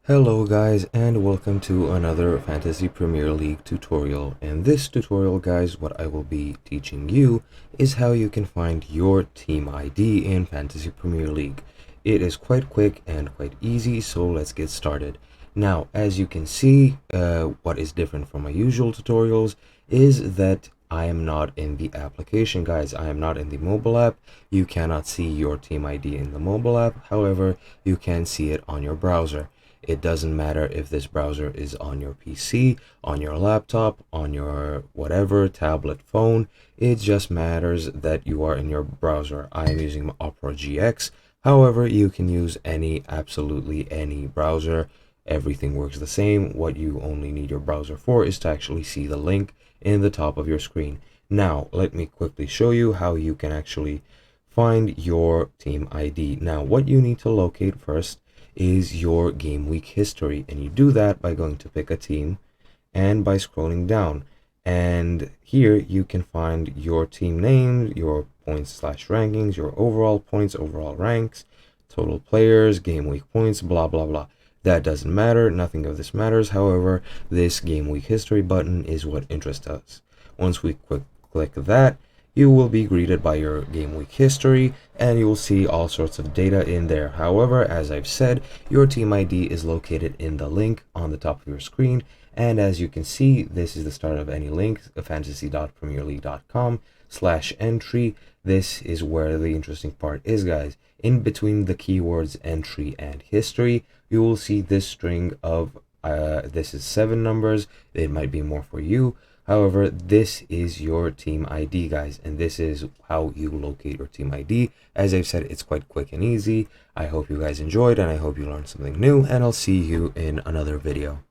Hello guys, and welcome to another Fantasy Premier League tutorial. In this tutorial guys, what I will be teaching you is how you can find your team ID in Fantasy Premier League. It is quite quick and quite easy, so let's get started. Now, as you can see, what is different from my usual tutorials is that I am not in the application, guys. I am not in the mobile app. You cannot see your team ID in the mobile app. However, you can see it on your browser. It doesn't matter if this browser is on your PC, on your laptop, on your whatever, tablet, phone. It just matters that you are in your browser. I am using Opera GX. However, you can use absolutely any browser. Everything works the same. What you only need your browser for is to actually see the link in the top of your screen. Now, let me quickly show you how you can actually find your team ID. Now, what you need to locate first is your game week history, and you do that by going to pick a team and by scrolling down, and here you can find your team name, your points slash rankings, your overall points, overall ranks, total players, game week points, blah blah blah. That doesn't matter, nothing of this matters. However, this game week history button is what interests us. Once we click that, you will be greeted by your game week history, and you will see all sorts of data in there. However, as I've said, your team ID is located in the link on the top of your screen, and as you can see, this is the start of any link, fantasy.premierleague.com/entry. This is where the interesting part is, guys. In between the keywords entry and history, you will see this string of this is 7 numbers. It might be more for you. However, this is your team ID, guys, and this is how you locate your team ID. As I've said, it's quite quick and easy. I hope you guys enjoyed, and I hope you learned something new, and I'll see you in another video.